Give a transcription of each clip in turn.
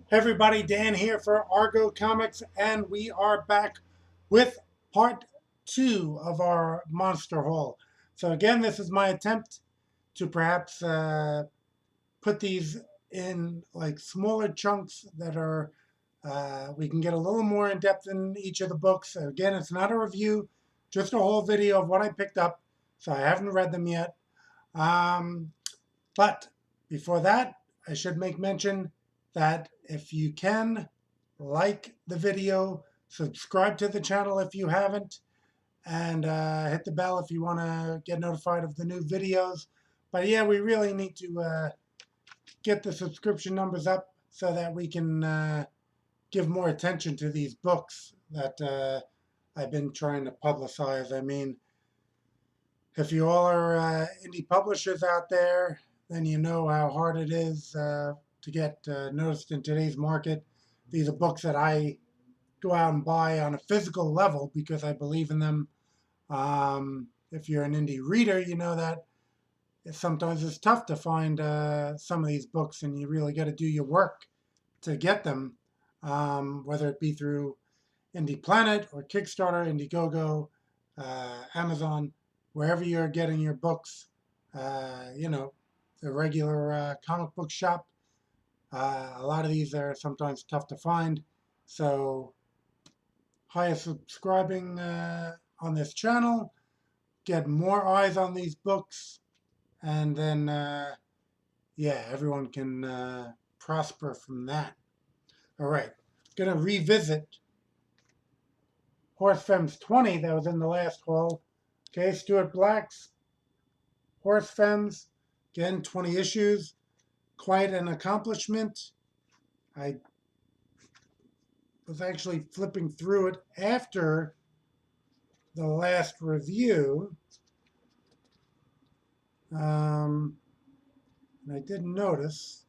Hey everybody, Dan here for Argo Comics, and we are back with part two of our monster haul. So again, this is my attempt to perhaps put these in like smaller chunks that are we can get a little more in depth in each of the books. Again, it's not a review, just a whole video of what I picked up. So I haven't read them yet. Um, but before that, I should make mention that if you can, like the video, subscribe to the channel if you haven't, and hit the bell if you want to get notified of the new videos. But yeah, we really need to get the subscription numbers up so that we can give more attention to these books that I've been trying to publicize. I mean, if you all are indie publishers out there, then you know how hard it is to get noticed in today's market. These are books that I go out and buy on a physical level because I believe in them. If you're an indie reader, you know that sometimes it's tough to find some of these books, and you really got to do your work to get them, whether it be through Indie Planet or Kickstarter, Indiegogo, Amazon, wherever you're getting your books. The regular comic book shop. A lot of these are sometimes tough to find. So, hire subscribing on this channel, get more eyes on these books, and then, yeah, everyone can prosper from that. All right, going to revisit Horse Femmes 20 that was in the last haul. Okay, Stuart Black's Horse Femmes, again, 20 issues. Quite an accomplishment. I was actually flipping through it after the last review. And I didn't notice.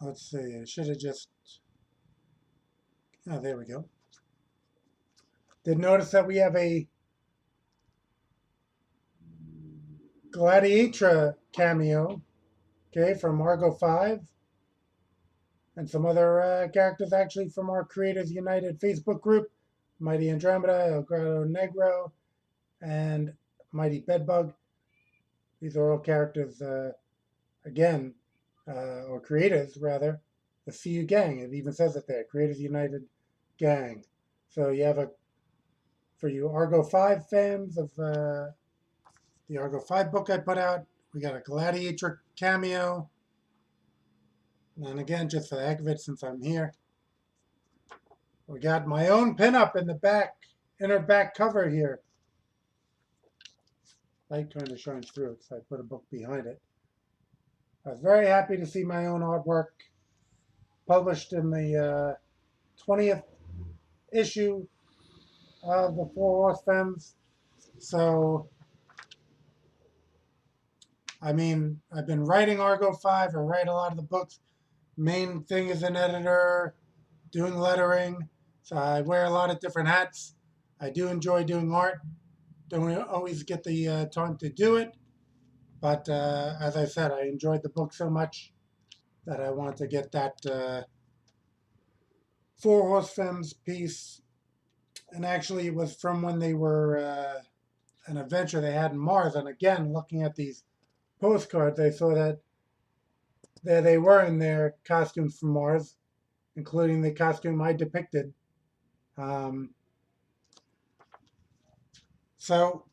Let's see, I should have just. Oh, there we go. Did notice that we have a Gladiatra cameo, okay, from Argo 5, and some other characters actually from our Creators United Facebook group, Mighty Andromeda, El Grado Negro, and Mighty Bedbug. These are all characters, again, or creators rather, the CU gang. It even says it there, Creators United Gang. So you have for you Argo 5 fans of the Argo 5 book I put out, we got a Gladiator cameo. And again, just for the heck of it, since I'm here, we got my own pinup in the back, inner back cover here. Light kind of shines through it, so I put a book behind it. I was very happy to see my own artwork published in the 20th issue of the Four Horse Femmes. So, I mean, I've been writing Argo 5. I write a lot of the books. Main thing is an editor, doing lettering. So I wear a lot of different hats. I do enjoy doing art. Don't always get the time to do it. But as I said, I enjoyed the book so much that I wanted to get that Four Horse Femmes piece. And actually, it was from when they were an adventure they had in Mars. And again, looking at these postcards, I saw that there they were in their costumes from Mars, including the costume I depicted. Um, so,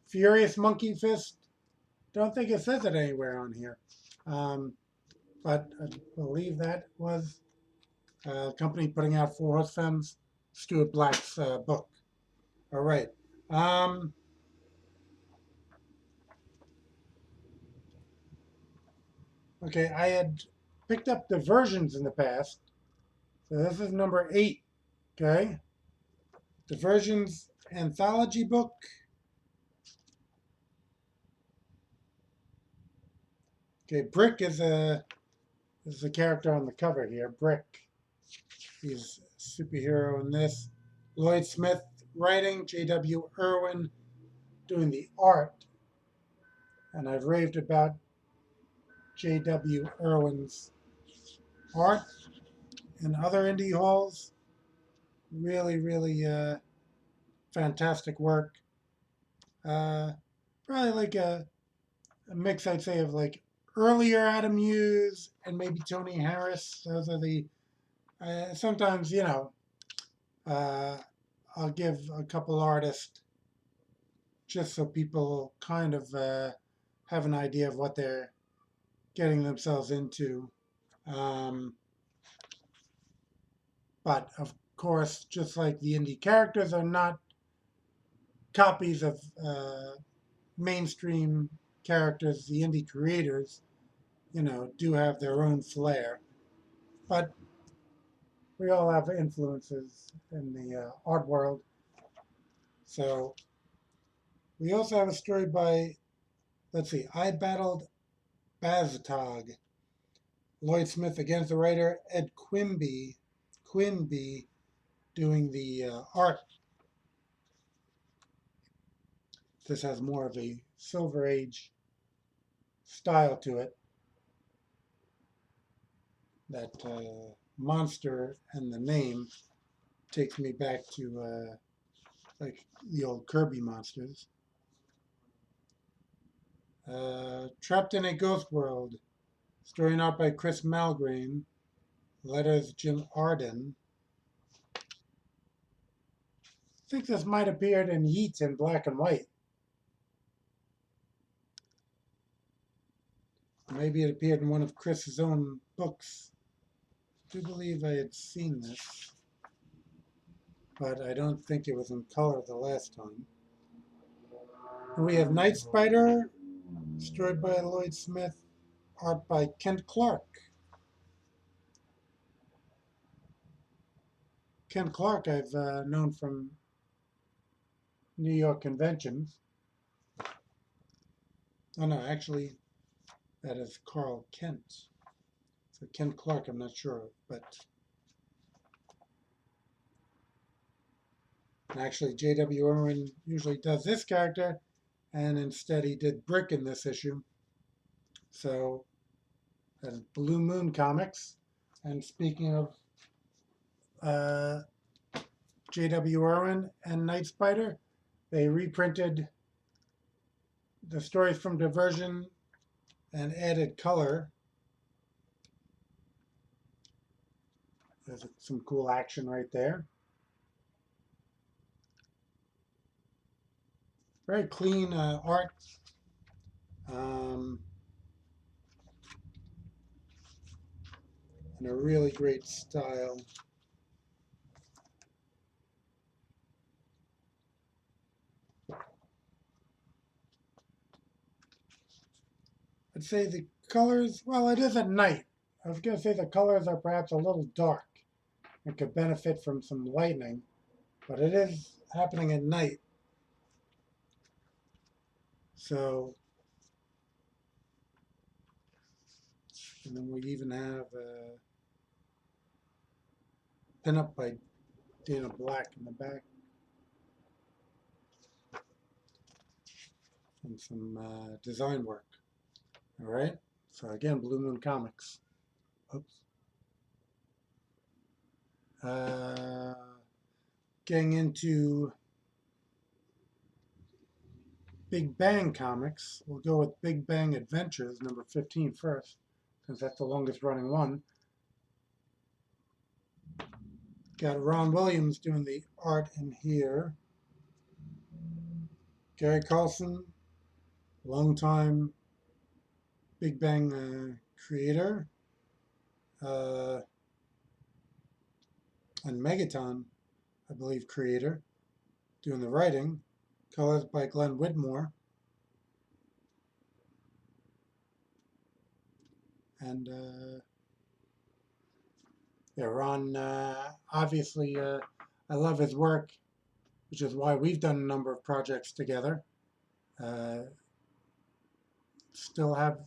Furious Monkeyfist, don't think it says it anywhere on here. But I believe that was a company putting out Four Horse Femmes, Stuart Black's book. All right. Okay, I had picked up Diversions in the past. So this is number 8. Okay. Diversions anthology book. Okay, Brick is a character on the cover here. Brick. He's a superhero in this. Lloyd Smith writing, J.W. Irwin doing the art. And I've raved about J.W. Irwin's art in other indie halls. Really, really fantastic work. Uh, Probably like a mix, I'd say, of like earlier Adam Hughes and maybe Tony Harris. Those are the sometimes, uh, I'll give a couple artists just so people kind of have an idea of what they're getting themselves into. Um, but of course, just like the indie characters are not copies of mainstream characters, the indie creators, do have their own flair. But we all have influences in the art world. So we also have a story by, let's see, I Battled Baztog. Lloyd Smith against the writer Ed Quimby doing the art. This has more of a Silver Age style to it. That monster and the name takes me back to like the old Kirby monsters. Trapped in a Ghost World, story art by Chris Malgrain, letters Jim Arden. I think this might have appeared in Yeats in black and white. Maybe it appeared in one of Chris's own books. I do believe I had seen this, but I don't think it was in color the last time. And we have Night Spider, story by Lloyd Smith, art by Kent Clark. Kent Clark I've known from New York conventions. Oh no, actually, that is Carl Kent. So Kent Clark, I'm not sure, but actually J.W. Irwin usually does this character, and instead he did Brick in this issue. So that's Blue Moon Comics. And speaking of uh, J.W. Irwin and Night Spider, they reprinted the stories from Diversion and added color. There's some cool action right there. Very clean art. Um, and a really great style. I'd say the colors, well, it is at night. I was going to say the colors are perhaps a little dark and could benefit from some lightning, but it is happening at night. So, and then we even have a pinup by Dana Black in the back. And some design work. All right. So again, Blue Moon Comics. Oops. Getting into Big Bang Comics. We'll go with Big Bang Adventures, number 15 first, since that's the longest running one. Got Ron Williams doing the art in here. Gary Carlson, longtime Big Bang creator. And Megaton, I believe, creator, doing the writing. Colors by Glenn Whitmore. And yeah, Ron, obviously, I love his work, which is why we've done a number of projects together. Still have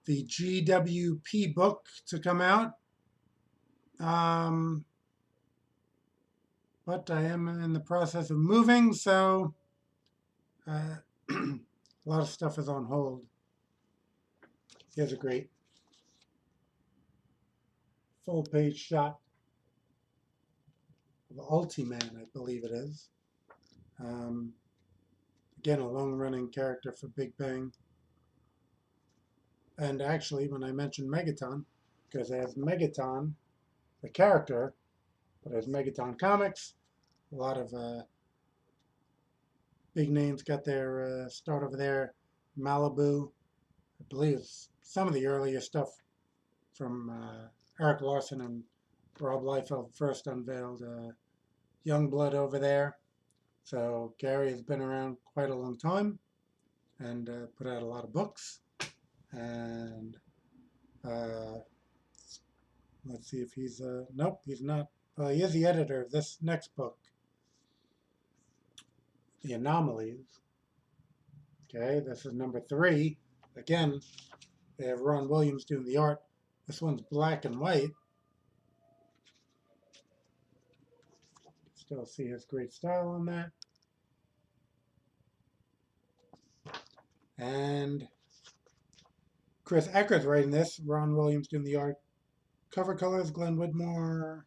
the GWP book to come out. But I am in the process of moving, so a lot of stuff is on hold. He has a great full page shot of Ultiman, I believe it is. Um, Again, a long-running character for Big Bang. And actually, when I mentioned Megaton, because it has Megaton, the character, but it has Megaton Comics, a lot of big names got their start over there. Malibu, I believe it's some of the earlier stuff from Eric Larson and Rob Liefeld first unveiled Youngblood over there. So Gary has been around quite a long time and put out a lot of books. And uh, let's see if he's, nope, he's not. He is the editor of this next book, The Anomalies. Okay, this is number 3. Again, they have Ron Williams doing the art. This one's black and white. Still see his great style on that. And Chris Ecker's writing this. Ron Williams doing the art. Cover colors, Glenn Whitmore.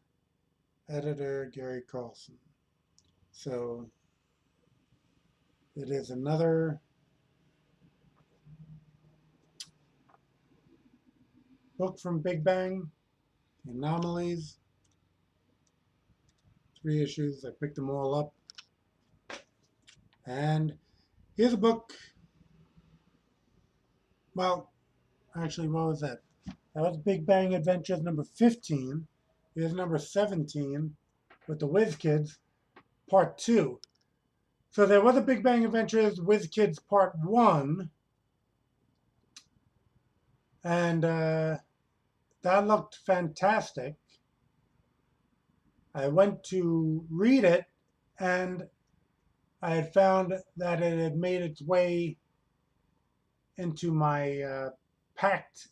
Editor, Gary Carlson. So it is another book from Big Bang, Anomalies. 3 issues. I picked them all up. And here's a book. Well, actually, what was that? That was Big Bang Adventures number 15. Here's number 17 with the Whiz Kids, part 2. So there was a Big Bang Adventures Whiz Kids part 1. And that looked fantastic. I went to read it, and I had found that it had made its way into my packed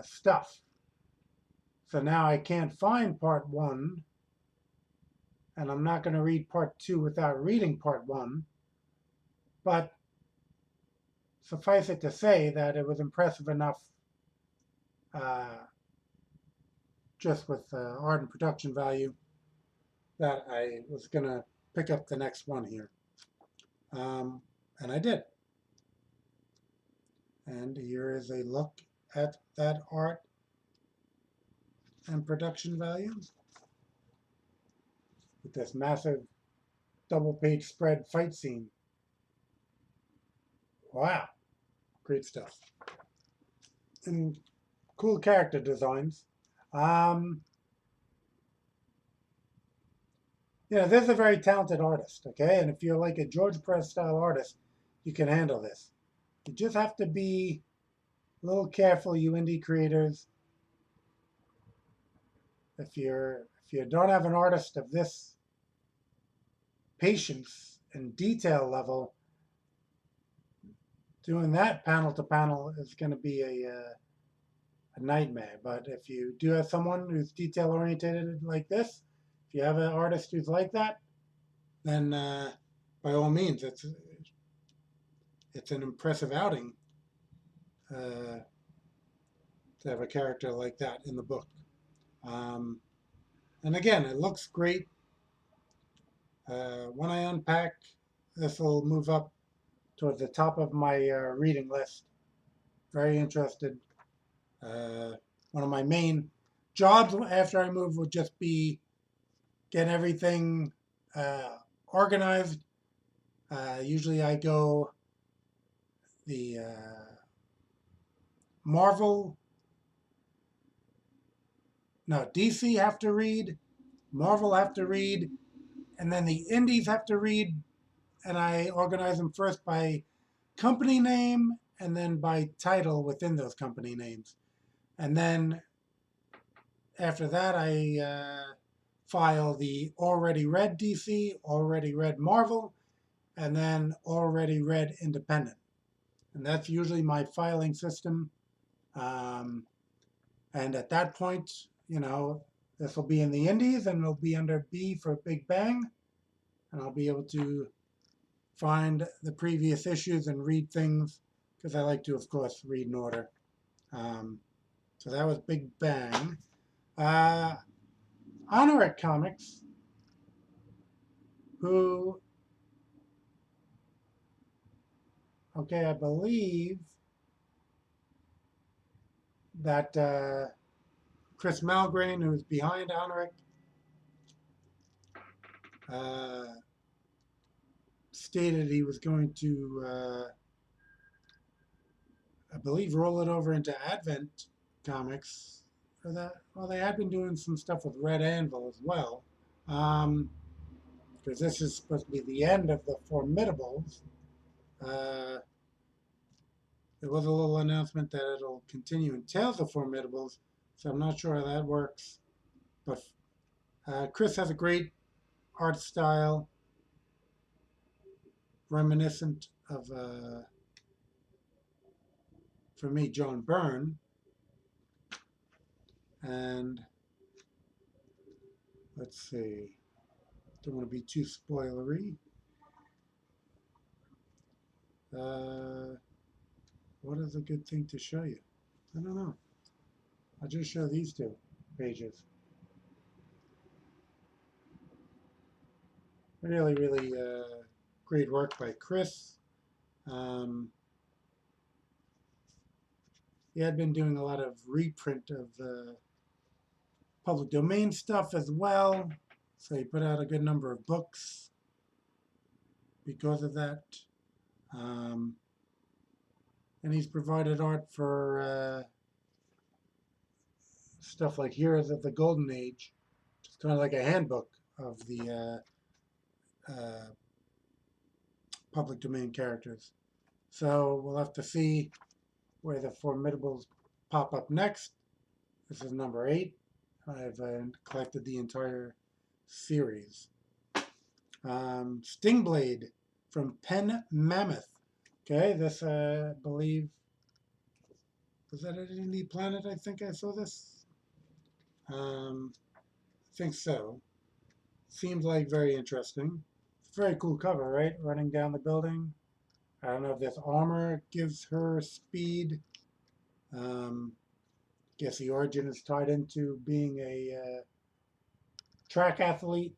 stuff. So now I can't find part 1, and I'm not going to read part 2 without reading part 1. But suffice it to say that it was impressive enough just with art and production value that I was going to pick up the next one here. And I did. And here is a look at that art and production value with this massive double-page spread fight scene. Wow, great stuff. And cool character designs. This is a very talented artist, okay? And if you're like a George Press style artist, you can handle this. You just have to be a little careful, you indie creators. If you don't have an artist of this patience and detail level, doing that panel to panel is going to be a nightmare. But if you do have someone who's detail oriented like this, if you have an artist who's like that, then by all means, it's an impressive outing to have a character like that in the book. And again, it looks great. When I unpack, this will move up towards the top of my reading list. Very interested. One of my main jobs after I move would just be get everything organized. Usually I go the DC have to read, Marvel have to read, and then the indies have to read, and I organize them first by company name and then by title within those company names. And then after that, I file the already read DC, already read Marvel, and then already read independent. And that's usually my filing system. And at that point, this will be in the indies and it'll be under B for Big Bang. And I'll be able to find the previous issues and read things because I like to, of course, read in order. So that was Big Bang. Uh, Oniric Comics, who, okay, I believe that Chris Malgrain, who's behind Oniric, uh, stated he was going to, I believe, roll it over into Advent Comics. For that, well, they had been doing some stuff with Red Anvil as well, because this is supposed to be the end of the Formidables. Uh, there was a little announcement that it'll continue in Tales of Formidables, so I'm not sure how that works. But Chris has a great art style, reminiscent of, for me, John Byrne. And let's see, don't want to be too spoilery. Uh, what is a good thing to show you? I don't know. I'll just show these two pages. Really, really great work by Chris. Um, he had been doing a lot of reprint of public domain stuff as well. So he put out a good number of books because of that. Um, and he's provided art for stuff like Heroes of the Golden Age. It's kind of like a handbook of the public domain characters. So we'll have to see where the Formidables pop up next. This is number 8. I've collected the entire series. Stingblade from Pen Mammoth. Okay, this I believe, was that at Indie Planet? I think I saw this. I think so. Seems like very interesting. Very cool cover, right? Running down the building. I don't know if this armor gives her speed. Guess the origin is tied into being a track athlete.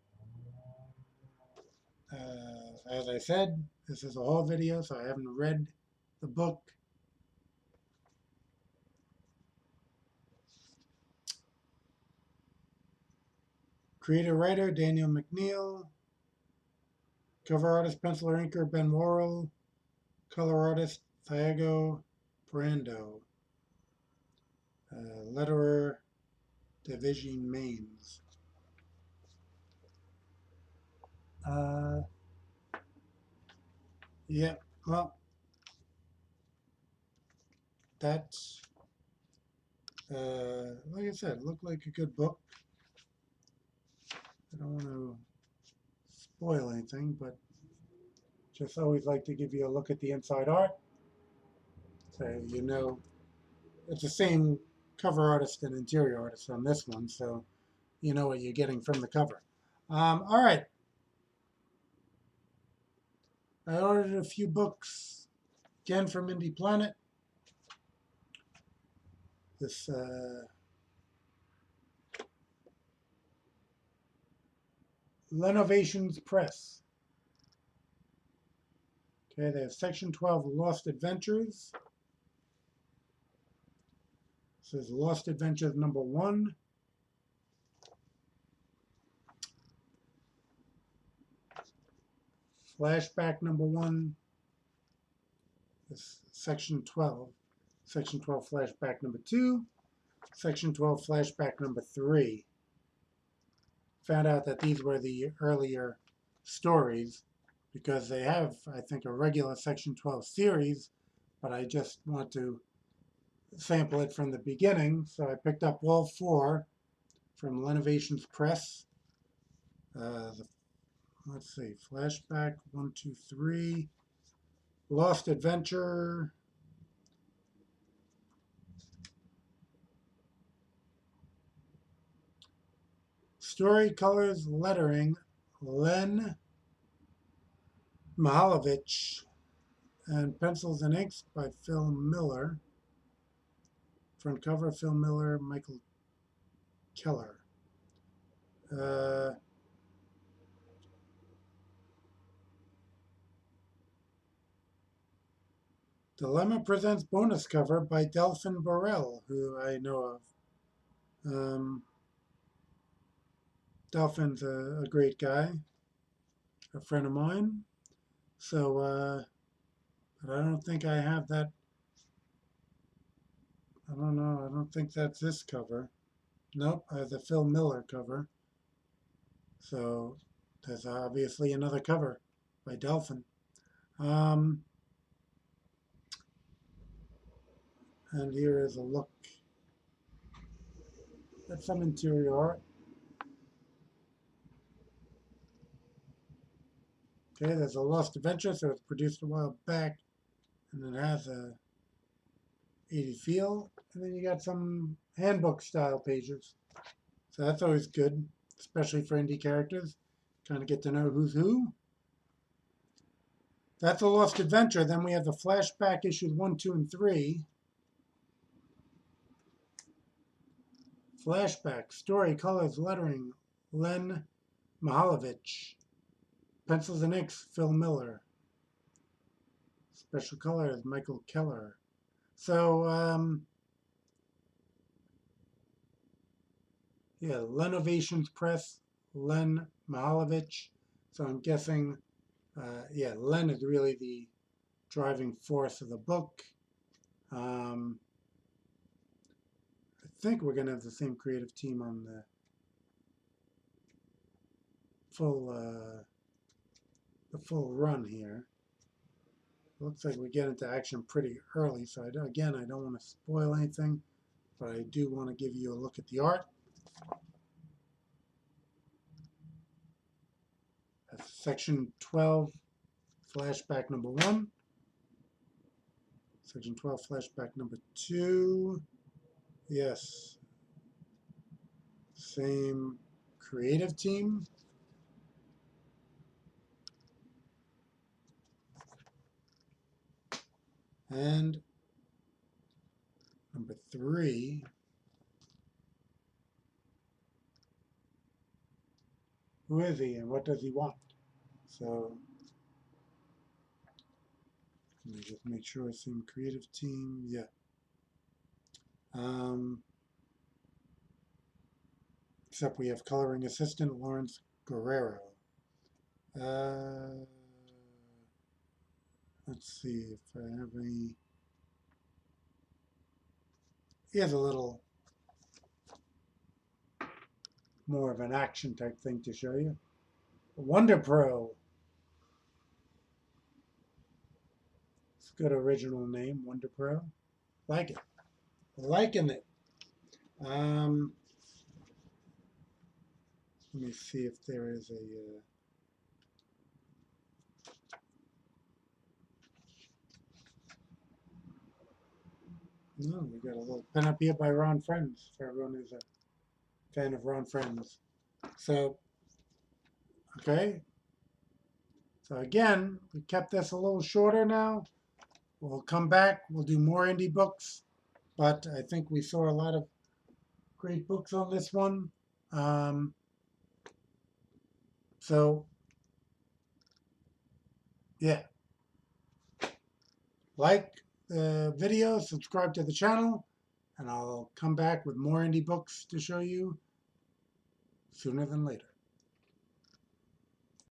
As I said, this is a haul video, so I haven't read the book. Creator writer Daniel McNeil. Cover artist, penciler, inker Ben Worrell. Color artist Thiago Brando. Letterer Division Mains. Yeah, well, that's, like I said, looked like a good book. I don't want to spoil anything, but just always like to give you a look at the inside art. So you know, it's the same cover artist and interior artist on this one, so you know what you're getting from the cover. All right. I ordered a few books, again from Indie Planet. This Lenovations Press. Okay, they have Section 12 Lost Adventures. This is Lost Adventures number 1. Flashback number 1. This is Section 12. Section 12 Flashback number 2. Section 12 Flashback number 3. Found out that these were the earlier stories because they have, I think, a regular Section 12 series, but I just want to sample it from the beginning. So I picked up all 4 from Lenovations Press. Let's see, Flashback 1, 2, 3, Lost Adventure, Story Colors Lettering, Len Mihalovich, and Pencils and Inks by Phil Miller. Front cover, Phil Miller, Michael Keller. Uh, Dilemma presents bonus cover by Delphin Burrell, who I know of. Delphin's a great guy, a friend of mine. So, but I don't think I have that. I don't know. I don't think that's this cover. Nope, I have the Phil Miller cover. So there's obviously another cover by Delphin. And here is a look at some interior art. Okay, there's a Lost Adventure, so it's produced a while back, and it has a 80 feel. And then you got some handbook style pages. So that's always good, especially for indie characters. Kind of get to know who's who. That's a Lost Adventure. Then we have the flashback issues 1, 2, and 3. Flashback, story, colors, lettering, Len Mahalovich. Pencils and inks, Phil Miller. Special colors, Michael Keller. So, yeah, Lenovations Press, Len Mahalovich. So I'm guessing, yeah, Len is really the driving force of the book. I think we're going to have the same creative team on the full run here. Looks like we get into action pretty early, so again, I don't want to spoil anything, but I do want to give you a look at the art. That's section 12, flashback number 1. Section 12, flashback number 2. Yes. Same creative team. And number 3. Who is he and what does he want? So let me just make sure it's same creative team. Yeah. Except we have coloring assistant Lawrence Guerrero. Let's see if I have any. He has a little more of an action type thing to show you. Wonder Pro. It's a good original name, Wonder Pro. Like it. Liking it. Let me see if there is a. No, we got a little pen up here by Ron Friends for everyone who's a fan of Ron Friends. So, okay. So again, we kept this a little shorter now. We'll come back. We'll do more indie books, but I think we saw a lot of great books on this one. So, yeah. Like the video, subscribe to the channel, and I'll come back with more indie books to show you sooner than later.